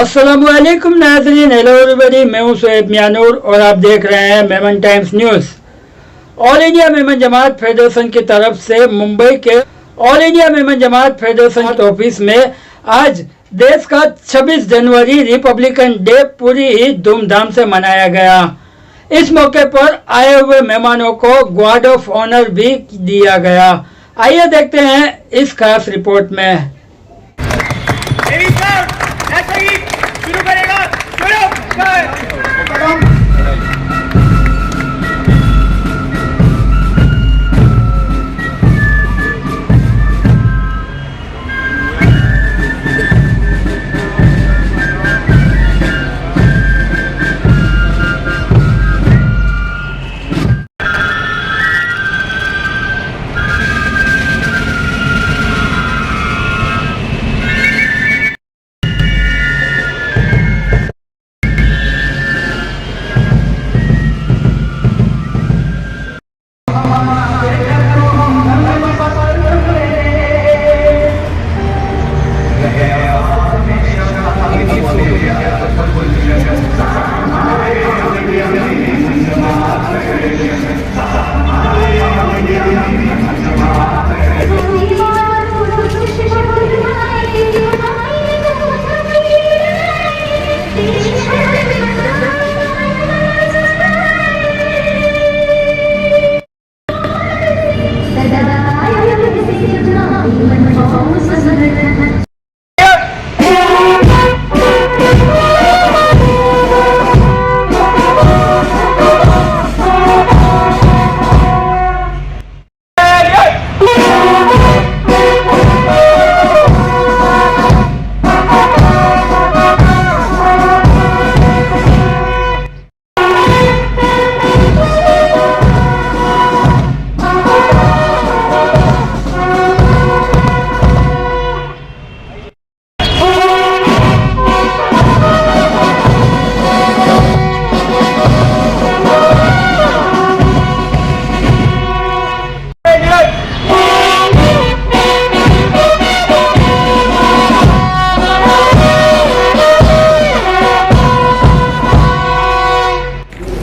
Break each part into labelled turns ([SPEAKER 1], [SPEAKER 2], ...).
[SPEAKER 1] अस्सलामुअलैकुम नाज़रीन, hello everybody, मैं हूं शोएब मियानूर और आप देख रहे हैं Memon times news. All India Memon Jamaat federation की तरफ से मुंबई के all India Memon Jamaat federation office में आज देश का 26 जनवरी रिपब्लिकन डे पूरी ही धूमधाम से मनाया गया। इस मौके पर आए हुए मेहमानों को गार्ड ऑफ ऑनर भी दिया गया। आइए देखते हैं इस खास रिपोर्ट में।
[SPEAKER 2] ऐसे ही शुरू करेगा, शुरू।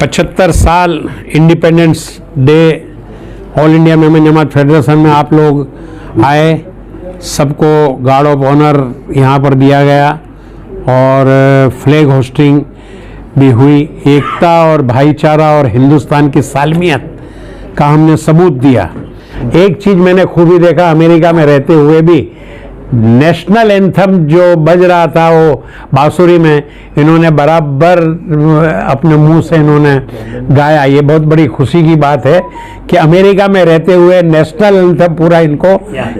[SPEAKER 3] 75 साल independence day all India Memon Jamaat federation में आप लोग आए, सबको गार्ड ऑफ ऑनर यहाँ पर दिया गया और फ्लैग होस्टिंग भी हुई। एकता और भाईचारा और हिंदुस्तान की सालमियत का हमने सबूत दिया। एक चीज़ मैंने खूबी देखा, अमेरिका में रहते हुए भी नेशनल एंथम जो बज रहा था वो बांसुरी में इन्होंने बराबर अपने मुंह से इन्होंने गाया। ये बहुत बड़ी खुशी की बात है कि अमेरिका में रहते हुए नेशनल एंथम पूरा इनको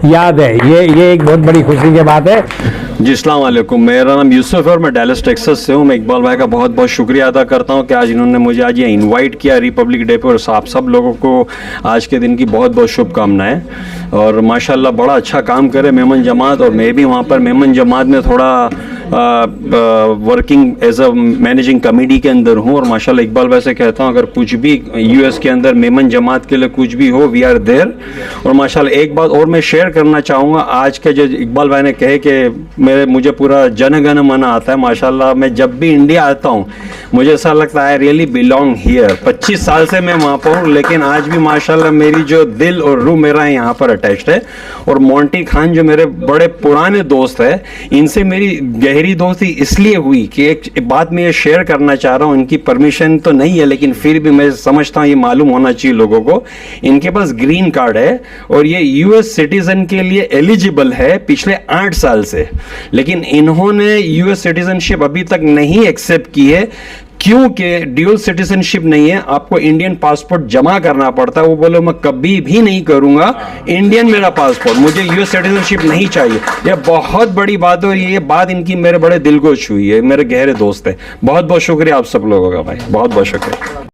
[SPEAKER 3] याद है। ये एक बहुत बड़ी खुशी की बात है।
[SPEAKER 4] जी अस्सलाम वालेकुम, मेरा नाम यूसुफ है और मैं डैलस टेक्सास से हूँ। मैं इकबाल भाई का बहुत बहुत शुक्रिया अदा करता हूँ कि आज इन्होंने मुझे आज ये इनवाइट किया रिपब्लिक डे पर। और आप सब लोगों को आज के दिन की बहुत बहुत शुभकामनाएं और माशाल्लाह बड़ा अच्छा काम करे मेमन जमात। और मैं भी वहाँ पर मेमन जमात में थोड़ा working as a managing committee के अंदर हूँ। और माशाल्लाह इकबाल भाई से कहता हूँ अगर कुछ भी यूएस के अंदर मेमन जमात के लिए कुछ भी हो, वी आर देयर। और माशाल्लाह एक बात और मैं शेयर करना चाहूँगा, आज के जो इकबाल भाई ने कहे कि मुझे पूरा जन गण मन आता है। माशाल्लाह मैं जब भी इंडिया आता हूँ मुझे ऐसा लगता है आई रियली बिलोंग हियर। 25 साल से मैं वहाँ पर हूँ, लेकिन आज भी माशाल्लाह मेरी जो दिल और रूह मेरा यहाँ पर अटैच्ड है। और मोंटी खान जो मेरे बड़े पुराने दोस्त है, इनसे मेरी गहरी दोस्ती इसलिए हुई कि एक बात मैं ये शेयर करना चाह रहा हूँ। इनकी परमिशन तो नहीं है लेकिन फिर भी मैं समझता हूँ ये मालूम होना चाहिए लोगों को। इनके पास ग्रीन कार्ड है और ये यूएस सिटीजन के लिए एलिजिबल है पिछले 8 साल से, लेकिन इन्होंने यूएस सिटीजनशिप अभी तक नहीं एक्सेप्ट की है क्योंकि ड्यूल सिटीजनशिप नहीं है, आपको इंडियन पासपोर्ट जमा करना पड़ता है। वो बोले मैं कभी भी नहीं करूंगा इंडियन मेरा पासपोर्ट, मुझे यूएस सिटीजनशिप नहीं चाहिए। ये बहुत बड़ी बात है और ये बात इनकी मेरे बड़े दिल को छुई है। मेरे गहरे दोस्त है। बहुत बहुत शुक्रिया आप सब लोगों का भाई, बहुत बहुत शुक्रिया।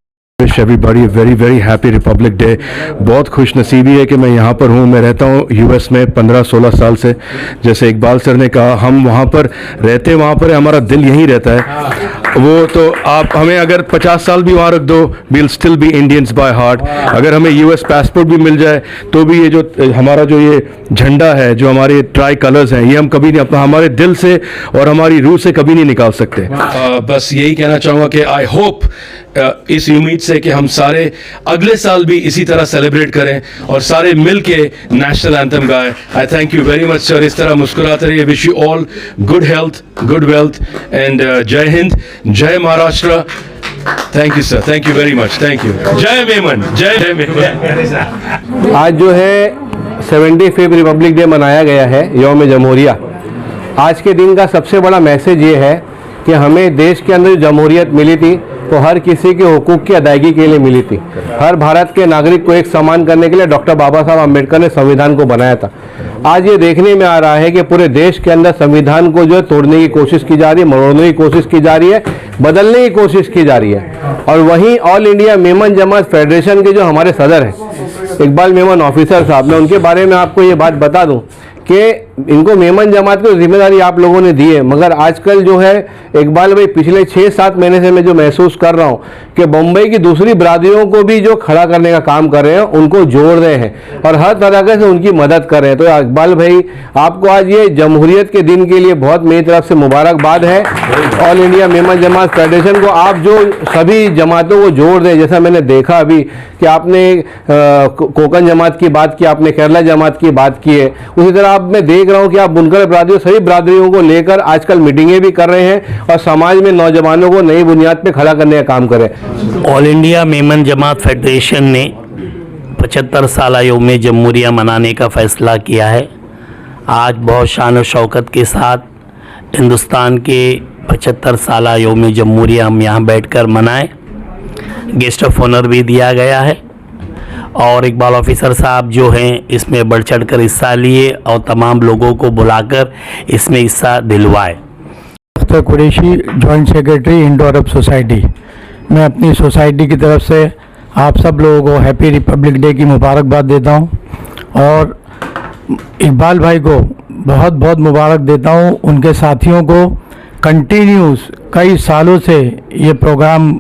[SPEAKER 5] Wish everybody very very happy Republic day. बहुत खुश नसीबी है कि मैं यहाँ पर हूँ। मैं रहता हूँ यूएस में 15-16 साल से। जैसे इकबाल सर ने कहा, हम वहाँ पर रहते हैं, वहाँ पर हमारा दिल यहीं रहता है। वो तो आप हमें अगर 50 साल भी वहाँ रख दो, we'll still be Indians by heart। अगर हमें यूएस पासपोर्ट भी मिल जाए तो भी ये जो हमारा जो ये झंडा है, जो हमारे ट्राई कलर्स हैं, ये हम कभी नहीं अपना हमारे दिल से और हमारी रूह से कभी नहीं निकाल सकते। बस यही कहना चाहूँगा कि आई होप इस उम्मीद से कि हम सारे अगले साल भी इसी तरह सेलिब्रेट करें और सारे मिल के नेशनल एंथम गाएं। आई thank you very much sir. इस तरह मुस्कुराते रहिए। Wish you all good health, good wealth and जय हिंद, जय Maharashtra. Thank you sir, thank you very much, thank you. जय मेमन, जय मेमन।
[SPEAKER 6] आज जो है 75th रिपब्लिक डे मनाया गया है, यौम जमहूरिया। आज के दिन का सबसे बड़ा मैसेज ये है कि हमें देश के अंदर जो जमहूरियत मिली थी तो हर किसी के हुकूक की अदायगी के लिए मिली थी। हर भारत के नागरिक को एक समान करने के लिए डॉक्टर बाबा साहब अम्बेडकर ने संविधान को बनाया था। आज ये देखने में आ रहा है कि पूरे देश के अंदर संविधान को जो है तोड़ने की कोशिश की जा रही है, मरोड़ने की कोशिश की जा रही है, बदलने की कोशिश की जा रही है। और वहीं all India Memon Jamaat federation के जो हमारे सदर हैं इकबाल मेमन ऑफिसर साहब, मैं उनके बारे में आपको ये बात बता दूं कि इनको मेमन जमात की जिम्मेदारी आप लोगों ने दी है, मगर आजकल जो है इकबाल भाई पिछले 6-7 महीने से मैं जो महसूस कर रहा हूँ कि बम्बई की दूसरी बरादरियों को भी जो खड़ा करने का काम कर रहे हैं, उनको जोड़ रहे हैं और हर तरह से उनकी मदद कर रहे हैं। तो इकबाल भाई, आपको आज ये जमहूरियत के दिन के लिए बहुत मेरी तरफ से मुबारकबाद है। All India Memon Jamaat federation को आप जो सभी जमातों को जोड़ दें, जैसा मैंने देखा अभी कि आपने कोकन जमात की बात की, आपने केरला जमात की बात की है, उसी तरह आप मैं देख रहा हूं कि आप बुनकर बरादरी सभी बरादरियों को लेकर आजकल मीटिंगें भी कर रहे हैं और समाज में नौजवानों को नई बुनियाद पे खड़ा करने का काम कर रहे हैं।
[SPEAKER 7] All India Memon Jamaat federation ने 75 साल यौम जमहूरिया मनाने का फैसला किया है। आज बहुत शान और शौकत के साथ हिंदुस्तान के 75 साल यौम जमहूरिया हम यहाँ बैठकर मनाएं। गेस्ट ऑफ ऑनर भी दिया गया है और इकबाल ऑफिसर साहब जो हैं इसमें बढ़ चढ़ कर हिस्सा लिए और तमाम लोगों को बुलाकर इसमें हिस्सा दिलवाए।
[SPEAKER 8] Akhtar Qureshi, joint secretary Indo Arab society. मैं अपनी सोसाइटी की तरफ से आप सब लोगों को हैप्पी रिपब्लिक डे की मुबारकबाद देता हूं और इकबाल भाई को बहुत बहुत मुबारक देता हूं। उनके साथियों को कंटिन्यूस कई सालों से ये प्रोग्राम,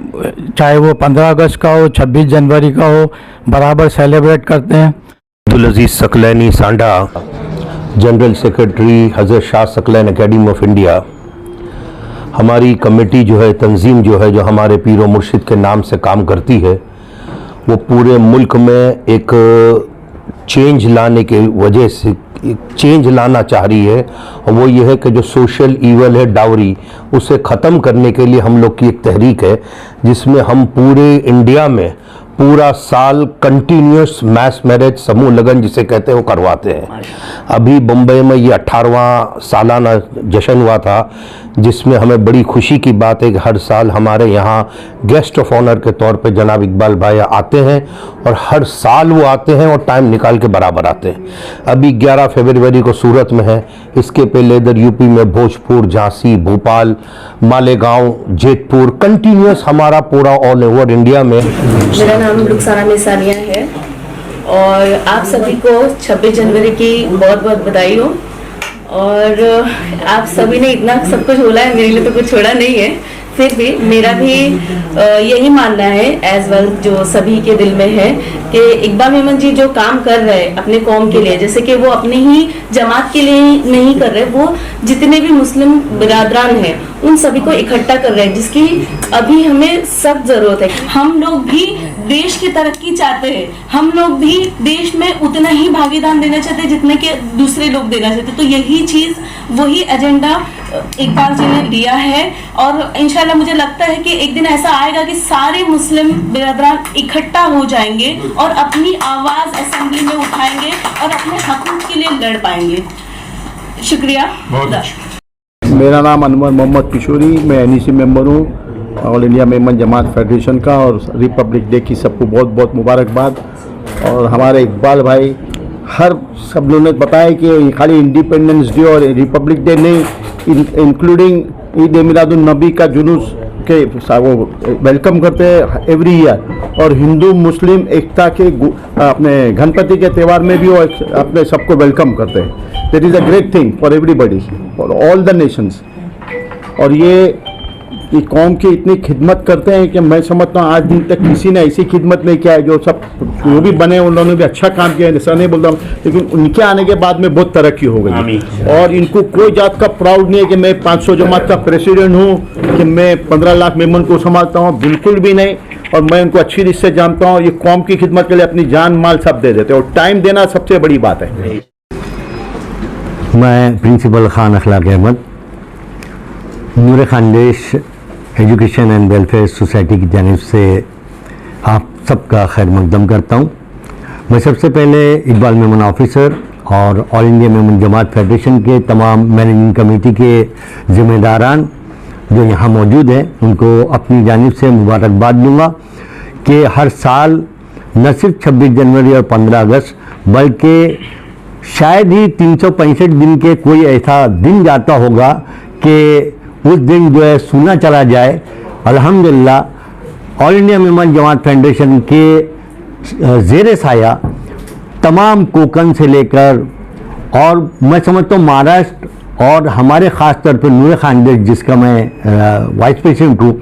[SPEAKER 8] चाहे वो 15 अगस्त का हो, 26 जनवरी का हो, बराबर सेलिब्रेट करते हैं।
[SPEAKER 5] अब्दुल अजीज सकलैनी सांडा, जनरल सेक्रेटरी हज़रत Shah Saqlain academy of India. हमारी कमेटी जो है, तंजीम जो है, जो हमारे पीर व मुर्शिद के नाम से काम करती है, वो पूरे मुल्क में एक चेंज लाने के वजह से चेंज लाना चाह रही है और वो ये है कि जो सोशल ईवल है डाउरी, उसे ख़त्म करने के लिए हम लोग की एक तहरीक है जिसमें हम पूरे इंडिया में पूरा साल कंटिन्यूस मैस मैरिज समूह लगन जिसे कहते हैं वो करवाते हैं। अभी बम्बई में ये 18वां सालाना जश्न हुआ था जिसमें हमें बड़ी खुशी की बात है कि हर साल हमारे यहाँ गेस्ट ऑफ ऑनर के तौर पे जनाब इकबाल भाई आते हैं और हर साल वो आते हैं और टाइम निकाल के बराबर आते हैं। अभी 11 फरवरी को सूरत में है, इसके पहले इधर यूपी में भोजपुर, झांसी, भोपाल, मालेगांव, जेतपुर, कंटिन्यूस हमारा पूरा ऑल ओवर इंडिया में।
[SPEAKER 9] मेरा नाम रुखसाना मिसानिया है और आप सभी को 26 जनवरी की बहुत बहुत बधाई हो। और आप सभी ने इतना सब कुछ बोला है, मेरे लिए तो कुछ छोड़ा नहीं है, फिर भी मेरा भी यही मानना है एज वेल जो सभी के दिल में है कि इकबाल मेमन जी जो काम कर रहे हैं अपने कौम के लिए, जैसे कि वो अपने ही जमात के लिए नहीं कर रहे, वो जितने भी मुस्लिम बिरादरान हैं उन सभी को इकट्ठा कर रहे हैं, जिसकी अभी हमें सख्त जरूरत है। हम लोग भी देश की तरक्की चाहते हैं, हम लोग भी देश में उतना ही भागीदार देना चाहते हैं जितने के दूसरे लोग देना चाहते हैं। तो यही चीज, वही एजेंडा इकबाल जी ने लिया है और इंशाल्लाह मुझे लगता है कि एक दिन ऐसा आएगा कि सारे मुस्लिम बिरादरान इकट्ठा हो जाएंगे और अपनी आवाज असेंबली में उठाएंगे और अपने हकूक के लिए लड़ पाएंगे। शुक्रिया।
[SPEAKER 10] मेरा नाम अनवर मोहम्मद किशोरी, मैं एनईसी मेंबर हूँ all India Memon Jamaat federation का और रिपब्लिक डे की सबको बहुत बहुत मुबारकबाद। और हमारे इकबाल भाई हर सब लोगों ने बताया कि खाली इंडिपेंडेंस डे और रिपब्लिक डे नहीं, इंक्लूडिंग ईद मिलादुन नबी का जुलूस के वो वेलकम करते हैं एवरी ईयर। और हिंदू मुस्लिम एकता के अपने गणपति के त्यौहार में भी वो अपने सबको वेलकम करते हैं। That is a great thing for everybody, for all the Nations. और ये कौम की इतनी खिदमत करते हैं कि मैं समझता हूँ आज दिन तक किसी ने ऐसी खिदमत नहीं किया है। जो भी बने उन्होंने भी अच्छा काम किया है, ऐसा नहीं बोलता हूँ, लेकिन उनके आने के बाद में बहुत तरक्की हो गई। और इनको कोई जात का प्राउड नहीं है कि मैं 500 जमात का प्रेसिडेंट हूँ, कि मैं 15 लाख मेंबर को संभालता हूँ, बिल्कुल भी नहीं। और मैं उनको अच्छी रीत से जानता हूँ। ये कौम की खिदमत के लिए अपनी जान माल सब दे देते हैं, और टाइम देना सबसे बड़ी बात है।
[SPEAKER 5] मैं principal Khan Akhlaq Ahmad, Noor Khandesh education and welfare society की जानिब से आप सबका खैर मकदम करता हूँ। मैं सबसे पहले इकबाल मेमन ऑफिसर और all India Memon Jamaat federation के तमाम मैनेजिंग कमेटी के ज़िम्मेदारान जो यहाँ मौजूद हैं उनको अपनी जानिब से मुबारकबाद दूँगा कि हर साल न सिर्फ 26 जनवरी और 15 अगस्त बल्कि शायद ही 365 दिन के कोई ऐसा दिन जाता होगा कि उस दिन जो है सुना चला जाए। अल्हम्दुलिल्लाह all India Memon Jamaat federation के ज़ेर साया तमाम कोकन से लेकर और मैं समझता हूँ महाराष्ट्र और हमारे ख़ास तौर पर नूर खानदेश जिसका मैं वाइस प्रेसिडेंट हूँ,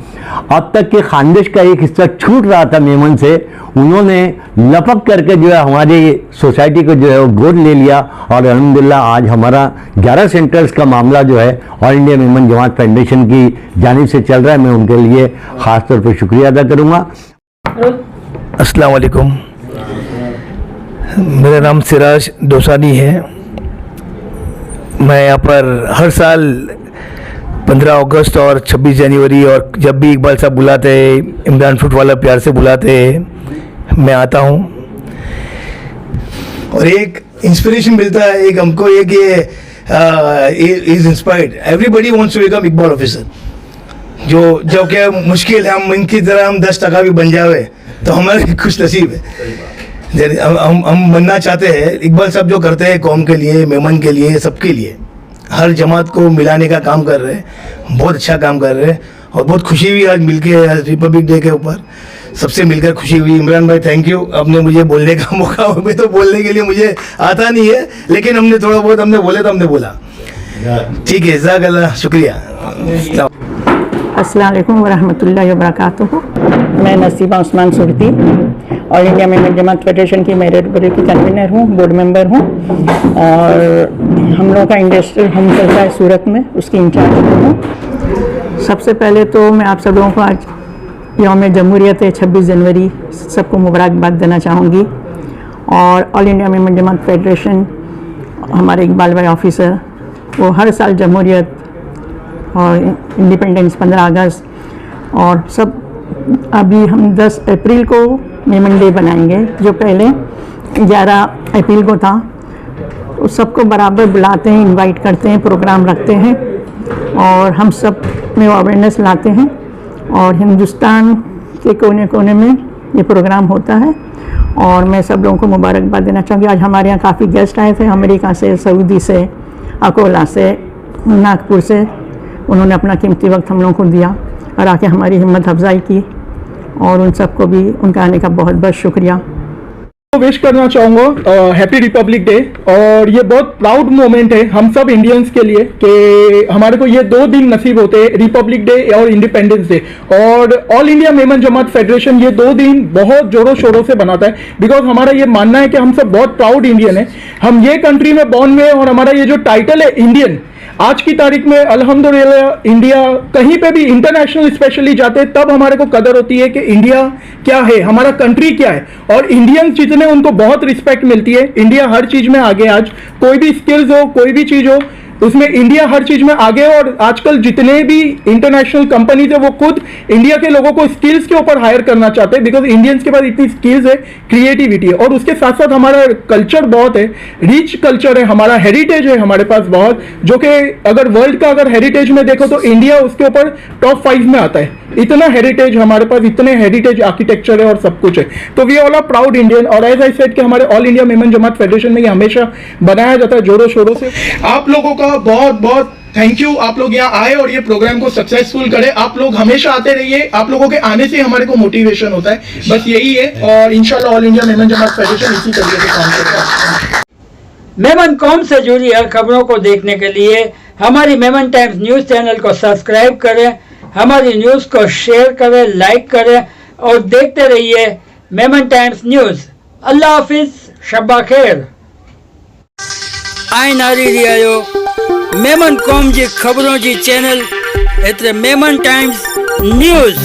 [SPEAKER 5] अब तक के खानदेश का एक हिस्सा छूट रहा था मेमन से, उन्होंने लपक करके जो है हमारी सोसाइटी को जो है वो गोद ले लिया। और अल्हम्दुलिल्लाह आज हमारा 11 सेंटर्स का मामला जो है all India Memon Jamaat federation की जानिब से चल रहा है। मैं उनके लिए ख़ास तौर पर शुक्रिया अदा करूँगा।
[SPEAKER 11] अस्सलाम वालेकुम, मेरा नाम सिराज दोसानी है। मैं यहाँ पर हर साल 15 अगस्त और 26 जनवरी और जब भी इकबाल साहब बुलाते हैं, इमरान फ्रूट वाला प्यार से बुलाते हैं, मैं आता हूँ और एक इंस्पिरेशन मिलता है। एक हमको एक ये is inspired, everybody wants to become Iqbal officer. जो क्या मुश्किल है, हम इनकी तरह हम 10% भी बन जावे तो हमारे खुश नसीब है। हम बनना चाहते हैं। इकबाल साहब जो करते हैं कौम के लिए, मेमन के लिए, सबके लिए, हर जमात को मिलाने का काम कर रहे हैं, बहुत अच्छा काम कर रहे हैं। और बहुत खुशी हुई आज मिलके, आज रिपब्लिक डे के ऊपर सबसे मिलकर खुशी हुई। इमरान भाई थैंक यू, आपने मुझे बोलने का मौका, मैं तो बोलने के लिए मुझे आता नहीं है, लेकिन हमने थोड़ा बहुत हमने बोले तो हमने बोला। ठीक है, जज़ाकल्लाह, शुक्रिया।
[SPEAKER 12] अस्सलाम वालेकुम वरहमतुल्लाहि वबरकातुहू। मैं नसीबा Usman Surti all India Memon Jamaat federation की मेरिट बोर्ड की कन्वीनर हूँ, बोर्ड मेंबर हूँ। और हम लोगों का इंडस्ट्रियल होम चलता है सूरत में, उसकी इंचार्ज हूँ। सबसे पहले तो मैं आप सब लोगों को आज यौम जमहूरियत 26 जनवरी सबको मुबारकबाद देना चाहूँगी। और all India Memon Jamaat federation हमारे इकबाल भाई ऑफिसर, वो हर साल जमहूरियत और इंडिपेंडेंस 15 अगस्त और सब, अभी हम 10 अप्रैल को मेमन डे बनाएंगे, जो पहले 11 अप्रैल को था। तो सबको बराबर बुलाते हैं, इनवाइट करते हैं, प्रोग्राम रखते हैं और हम सब में अवेयरनेस लाते हैं। और हिंदुस्तान के कोने कोने में ये प्रोग्राम होता है। और मैं सब लोगों को मुबारकबाद देना चाहूँगी। आज हमारे यहाँ काफ़ी गेस्ट आए थे, अमेरिका से, सऊदी से, अकोला से, नागपुर से। उन्होंने अपना कीमती वक्त हम लोगों को दिया और आके हमारी हिम्मत अफजाई की, और उन सबको भी उनका आने का बहुत बहुत शुक्रिया।
[SPEAKER 2] विश करना चाहूँगा हैप्पी रिपब्लिक डे। और ये बहुत प्राउड मोमेंट है हम सब इंडियंस के लिए कि हमारे को ये 2 दिन नसीब होते हैं, रिपब्लिक डे और इंडिपेंडेंस डे। और all India Memon Jamaat federation ये 2 दिन बहुत जोरों शोरों से बनाता है, बिकॉज हमारा ये मानना है कि हम सब बहुत प्राउड इंडियन है। हम ये कंट्री में बॉर्न हुए और हमारा ये जो टाइटल है इंडियन, आज की तारीख में अल्हम्दुलिल्लाह इंडिया कहीं पे भी इंटरनेशनल स्पेशली जाते तब हमारे को कदर होती है कि इंडिया क्या है, हमारा कंट्री क्या है। और इंडियंस जितने उनको बहुत रिस्पेक्ट मिलती है। इंडिया हर चीज में आगे, आज कोई भी स्किल्स हो, कोई भी चीज हो, उसमें इंडिया हर चीज में आगे। और आजकल जितने भी इंटरनेशनल कंपनीज है वो खुद इंडिया के लोगों को स्किल्स के ऊपर हायर करना चाहते हैं, बिकॉज इंडियंस के पास इतनी स्किल्स है, क्रिएटिविटी है। और उसके साथ साथ हमारा कल्चर बहुत है, रिच कल्चर है, हमारा हेरिटेज है हमारे पास बहुत, जो कि अगर वर्ल्ड का अगर हेरिटेज में देखो तो इंडिया उसके ऊपर टॉप 5 में आता है। इतना हेरिटेज हमारे पास, इतने हेरिटेज आर्किटेक्चर है और सब कुछ है। तो we all are proud Indian. और एज आई सेड कि हमारे all India Memon Jamaat federation में ये हमेशा बनाया जाता है जोरों शोरों से। आप लोगों का बहुत बहुत थैंक यू, आप लोग यहाँ आए और ये प्रोग्राम को सक्सेसफुल करें। आप लोग हमेशा आते रहिए, आप लोगों के आने से हमारे को मोटिवेशन होता है, बस यही है। और इंशाल्लाह all India Memon Jamaat federation इसी तरीके से काम करेगा।
[SPEAKER 1] मेमन कॉम से जुड़ी हर खबरों को देखने के लिए हमारी मेमन टाइम्स न्यूज़ चैनल को सब्सक्राइब करें, हमारी न्यूज़ को शेयर करें, लाइक करें और देखते रहिए मेमन टाइम्स न्यूज़। अल्लाह हाफिज, शब्बा खैर। आइन आरी रियायो मेमन कॉम जी खबरों जी चैनल एतरे मेमन टाइम्स न्यूज़।